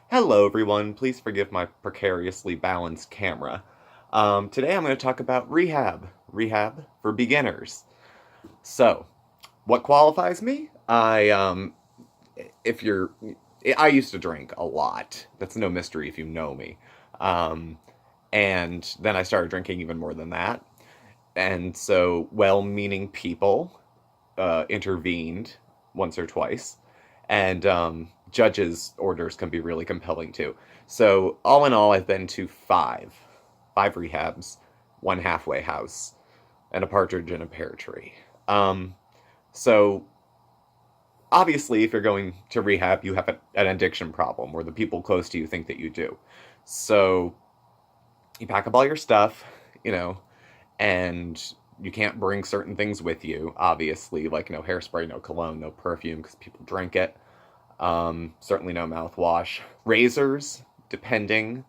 Hello, everyone. Please forgive my precariously balanced camera. Today I'm going to talk about rehab for beginners. So, what qualifies me? If you're, I used to drink a lot. That's no mystery if you know me. Um, and then I started drinking even more than that. And so, well-meaning people intervened once or twice, and judges' orders can be really compelling too. So all in all, I've been to five rehabs, one halfway house, and a partridge in a pear tree. Um, so obviously, if you're going to rehab, you have an addiction problem, or the people close to you think that you do. So you pack up all your stuff, you know, and you can't bring certain things with you, obviously, like no hairspray, no cologne, no perfume, because people drink it. Certainly no mouthwash. Razors, depending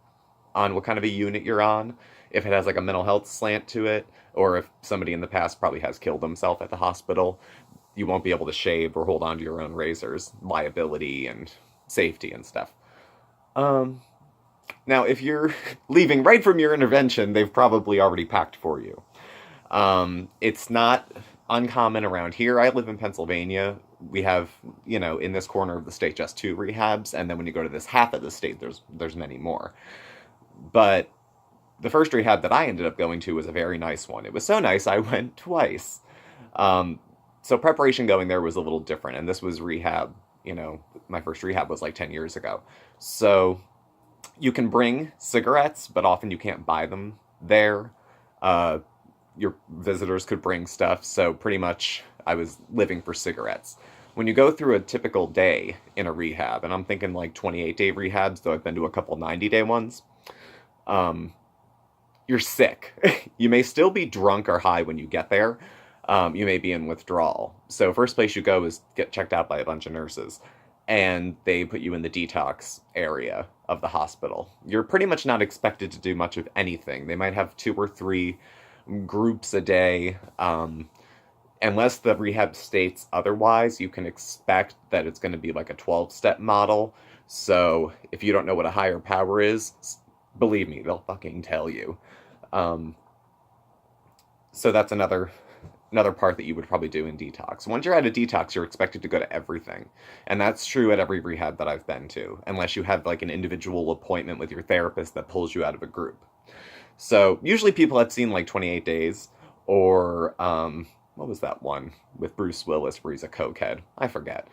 on what kind of a unit you're on, if it has like a mental health slant to it, or if somebody in the past probably has killed himself at the hospital, you won't be able to shave or hold on to your own razors. Liability and safety and stuff. Um, Now, if you're leaving right from your intervention, they've probably already packed for you. It's not uncommon around here. I live in Pennsylvania. We have, in this corner of the state, just two rehabs, and then when you go to this half of the state, there's many more. But the first rehab that I ended up going to was a very nice one. It was so nice I went twice. Um, so preparation going there was a little different, and this was rehab. My first rehab was like 10 years ago. So you can bring cigarettes, but often you can't buy them there. Uh, your visitors could bring stuff, so pretty much I was living for cigarettes. When you go through a typical day in a rehab, and I'm thinking like 28-day rehabs, though I've been to a couple 90-day ones, um, you're sick. You may still be drunk or high when you get there. You may be in withdrawal. So first place you go is get checked out by a bunch of nurses, and they put you in the detox area of the hospital. You're pretty much not expected to do much of anything. They might have two or three groups a day. Unless the rehab states otherwise, you can expect that it's going to be like a 12-step model. So if you don't know what a higher power is, believe me, they'll fucking tell you. Um, so that's another part that you would probably do in detox. Once you're at a detox, you're expected to go to everything. And that's true at every rehab that I've been to, unless you have like an individual appointment with your therapist that pulls you out of a group. So usually people have seen like 28 Days or what was that one with Bruce Willis where he's a cokehead? I forget.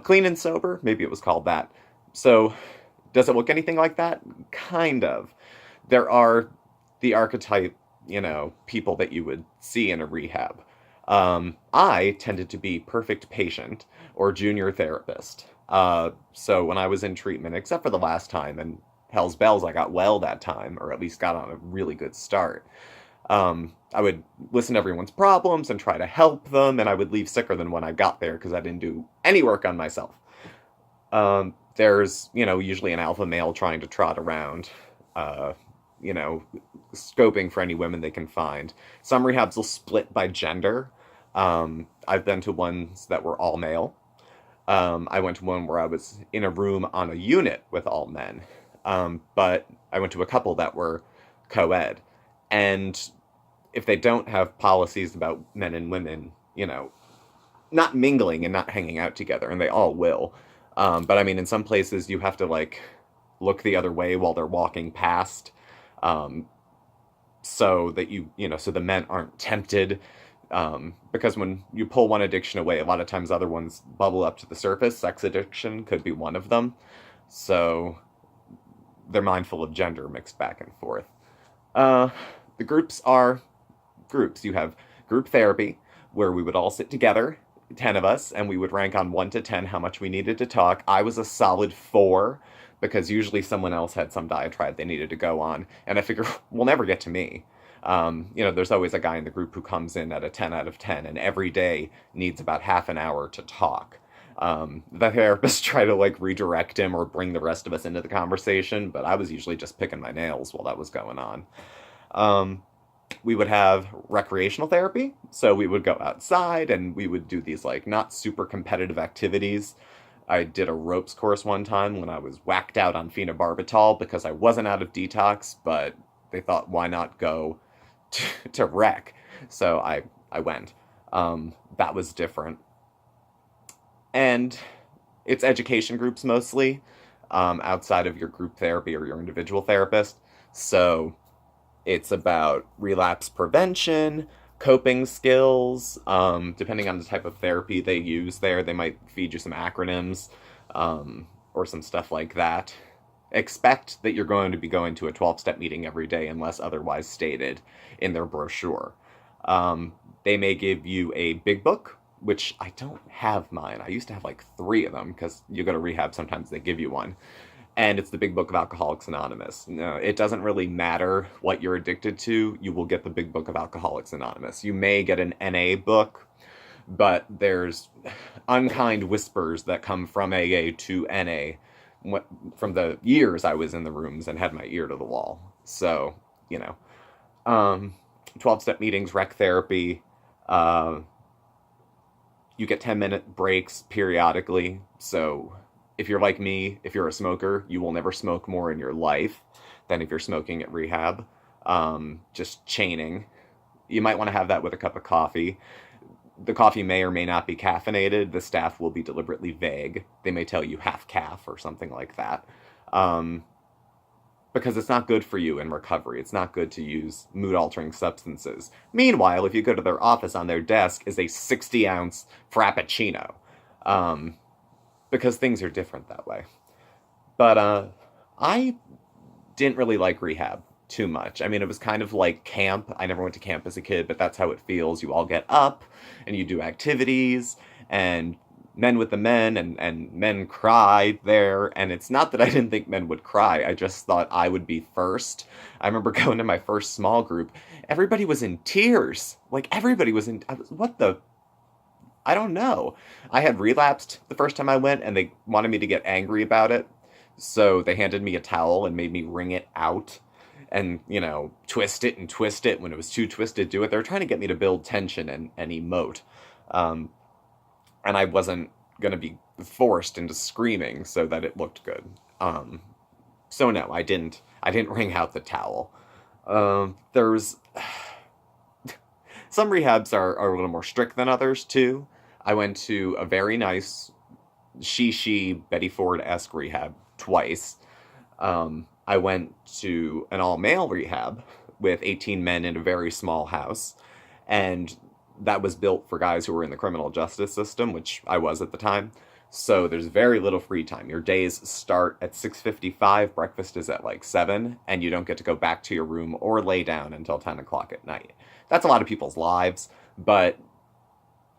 Clean and Sober, maybe it was called that. So does it look anything like that? Kind of. There are the archetype, people that you would see in a rehab. I tended to be perfect patient or junior therapist. So when I was in treatment, except for the last time, and hell's bells, I got well that time, or at least got on a really good start. I would listen to everyone's problems and try to help them, and I would leave sicker than when I got there because I didn't do any work on myself. There's, usually an alpha male trying to trot around, uh, you know, scoping for any women they can find. Some rehabs will split by gender. I've been to ones that were all male. I went to one where I was in a room on a unit with all men. But I went to a couple that were co-ed. And if they don't have policies about men and women, not mingling and not hanging out together, and they all will. But I mean, in some places you have to like look the other way while they're walking past, um, so that so the men aren't tempted. Because when you pull one addiction away, a lot of times other ones bubble up to the surface. Sex addiction could be one of them. So they're mindful of gender mixed back and forth. Uh, the groups are groups. You have group therapy, where we would all sit together, 10 of us, and we would rank on 1 to 10 how much we needed to talk. I was a solid 4 because usually someone else had some diatribe they needed to go on, and I figure we'll never get to me. There's always a guy in the group who comes in at a 10 out of 10, and every day needs about half an hour to talk. The therapists try to like redirect him or bring the rest of us into the conversation, but I was usually just picking my nails while that was going on. Um, we would have recreational therapy. So we would go outside and we would do these like not super competitive activities. I did a ropes course one time when I was whacked out on phenobarbital because I wasn't out of detox, but they thought, why not go to rec? So I went. That was different. And it's education groups mostly, outside of your group therapy or your individual therapist. So it's about relapse prevention, coping skills. Depending on the type of therapy they use there, they might feed you some acronyms, or some stuff like that. Expect that you're going to be going to a 12-step meeting every day unless otherwise stated in their brochure. They may give you a big book, which I don't have mine. I used to have like 3 of them because you go to rehab, sometimes they give you one. And it's the big book of Alcoholics Anonymous. No, it doesn't really matter what you're addicted to, you will get the big book of Alcoholics Anonymous. You may get an NA book, but there's unkind whispers that come from AA to NA from the years I was in the rooms and had my ear to the wall. So, you know, 12-step meetings, rec therapy. You get 10-minute breaks periodically. So if you're like me, if you're a smoker, you will never smoke more in your life than if you're smoking at rehab. Just chaining. You might want to have that with a cup of coffee. The coffee may or may not be caffeinated. The staff will be deliberately vague. They may tell you half calf or something like that. Because it's not good for you in recovery. It's not good to use mood-altering substances. Meanwhile, if you go to their office, on their desk is a 60-ounce Frappuccino. Because things are different that way. But I didn't really like rehab too much. I mean, it was kind of like camp. I never went to camp as a kid, but that's how it feels. You all get up and you do activities, and men with the men, and men cry there. And it's not that I didn't think men would cry. I just thought I would be first. I remember going to my first small group. Everybody was in tears. Like, everybody was in... what the... I don't know. I had relapsed the first time I went, and they wanted me to get angry about it. So they handed me a towel and made me wring it out and, you know, twist it and twist it. When it was too twisted, do it. They were trying to get me to build tension and emote. And I wasn't going to be forced into screaming so that it looked good. So no, I didn't wring out the towel. There's... Some rehabs are a little more strict than others, too. I went to a very nice she Betty Ford-esque rehab twice. I went to an all-male rehab with 18 men in a very small house, and that was built for guys who were in the criminal justice system, which I was at the time. So there's very little free time. Your days start at 6:55, breakfast is at like 7, and you don't get to go back to your room or lay down until 10 o'clock at night. That's a lot of people's lives, but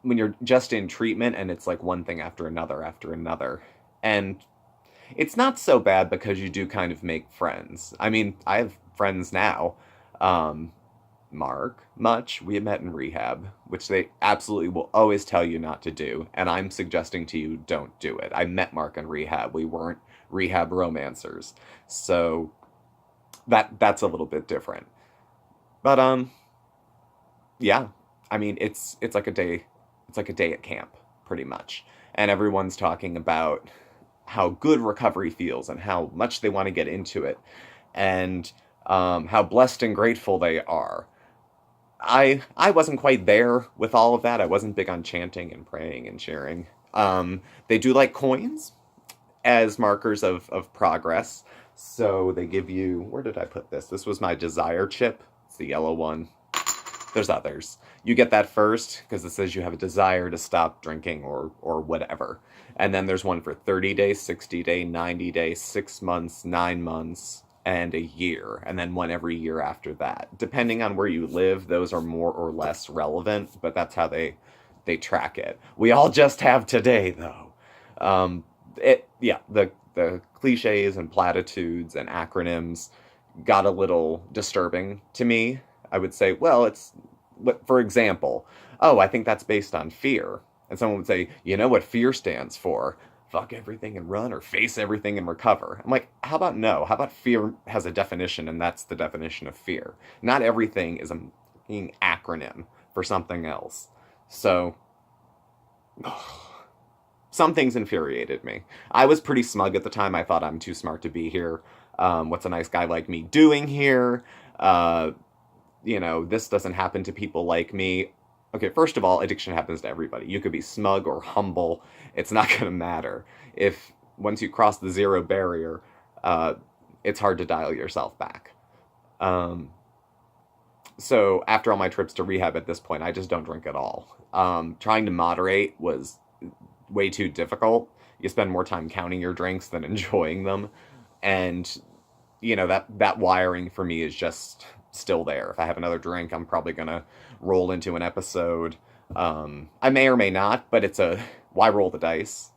when you're just in treatment and it's like one thing after another, and it's not so bad because you do kind of make friends. I mean, I have friends now. Mark, Much, we had met in rehab, which they absolutely will always tell you not to do, and I'm suggesting to you, don't do it. I met Mark in rehab. We weren't rehab romancers. So that's a little bit different. But yeah. I mean, it's like a day at camp, pretty much. And everyone's talking about how good recovery feels and how much they want to get into it, and how blessed and grateful they are. I wasn't quite there with all of that. I wasn't big on chanting and praying and sharing. They do like coins as markers of progress. So they give you... where did I put this? This was my desire chip. It's the yellow one. There's others. You get that first because it says you have a desire to stop drinking or whatever. And then there's one for 30 days, 60 days, 90 days, 6 months, 9 months, and a year. And then one every year after that. Depending on where you live, those are more or less relevant, but that's how they track it. We all just have today, though. The cliches and platitudes and acronyms got a little disturbing to me. I would say, well, it's, for example, oh, I think that's based on fear. And someone would say, you know what fear stands for? Fuck everything and run, or face everything and recover. I'm like, how about no? How about fear has a definition, and that's the definition of fear? Not everything is a fucking acronym for something else. So, some things infuriated me. I was pretty smug at the time. I thought I'm too smart to be here. What's a nice guy like me doing here? Uh, this doesn't happen to people like me. Okay, first of all, addiction happens to everybody. You could be smug or humble. It's not going to matter. If once you cross the zero barrier, uh, it's hard to dial yourself back. Um, so after all my trips to rehab at this point, I just don't drink at all. Trying to moderate was way too difficult. You spend more time counting your drinks than enjoying them, and that wiring for me is just still there. If I have another drink, I'm probably gonna roll into an episode. I may or may not, but it's a why roll the dice,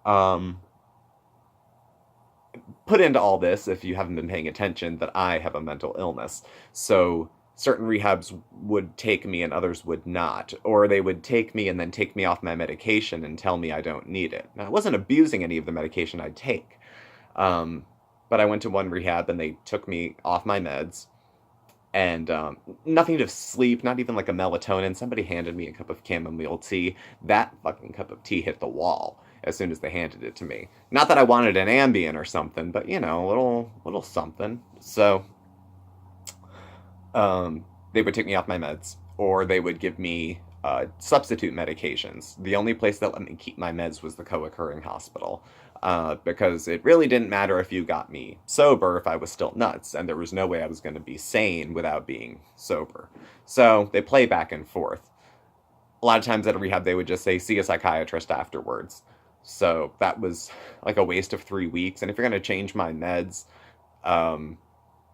Um, put into all this, if you haven't been paying attention, that I have a mental illness. So certain rehabs would take me and others would not. Or they would take me and then take me off my medication and tell me I don't need it. Now, I wasn't abusing any of the medication I take. Um, but I went to one rehab and they took me off my meds and nothing to sleep, not even like a melatonin. Somebody handed me a cup of chamomile tea. That fucking cup of tea hit the wall as soon as they handed it to me. Not that I wanted an Ambien or something, but a little something. So they would take me off my meds, or they would give me substitute medications. The only place that let me keep my meds was the co-occurring hospital, because it really didn't matter if you got me sober if I was still nuts, and there was no way I was going to be sane without being sober. So they play back and forth. A lot of times at a rehab, they would just say, see a psychiatrist afterwards. So that was like a waste of 3 weeks. And if you're going to change my meds,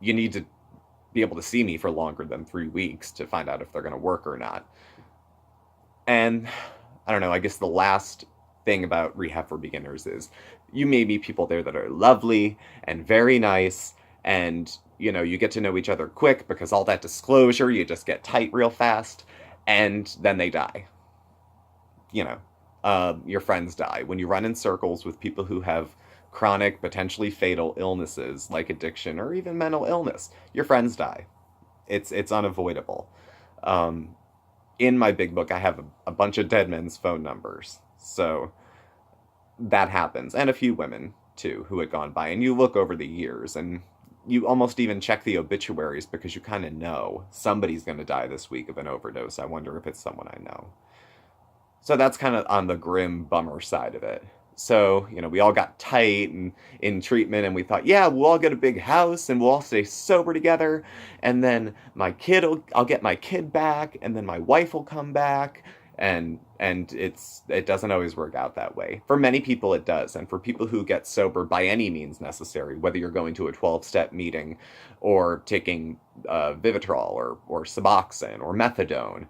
you need to be able to see me for longer than 3 weeks to find out if they're going to work or not. And I don't know, I guess the last thing about rehab for beginners is you may meet people there that are lovely and very nice, and you get to know each other quick because all that disclosure, you just get tight real fast, and then they die. Your friends die. When you run in circles with people who have chronic, potentially fatal illnesses like addiction or even mental illness, your friends die. It's unavoidable. In my big book, I have a bunch of dead men's phone numbers. So that happens. And a few women, too, who had gone by. And you look over the years, and you almost even check the obituaries because you kind of know somebody's going to die this week of an overdose. I wonder if it's someone I know. So that's kind of on the grim bummer side of it. So, we all got tight and in treatment, and we thought, yeah, we'll all get a big house and we'll all stay sober together. And then I'll get my kid back, and then my wife will come back. And it doesn't always work out that way. For many people it does. And for people who get sober by any means necessary, whether you're going to a 12-step meeting or taking Vivitrol or Suboxone or Methadone,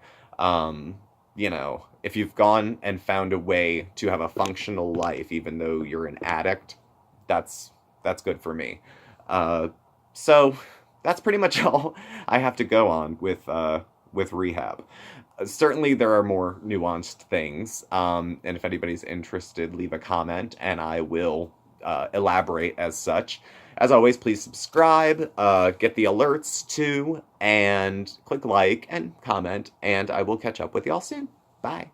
if you've gone and found a way to have a functional life, even though you're an addict, that's good for me. So that's pretty much all I have to go on with rehab. Certainly there are more nuanced things, and if anybody's interested, leave a comment, and I will elaborate as such. As always, please subscribe, get the alerts too, and click like and comment, and I will catch up with y'all soon. Bye.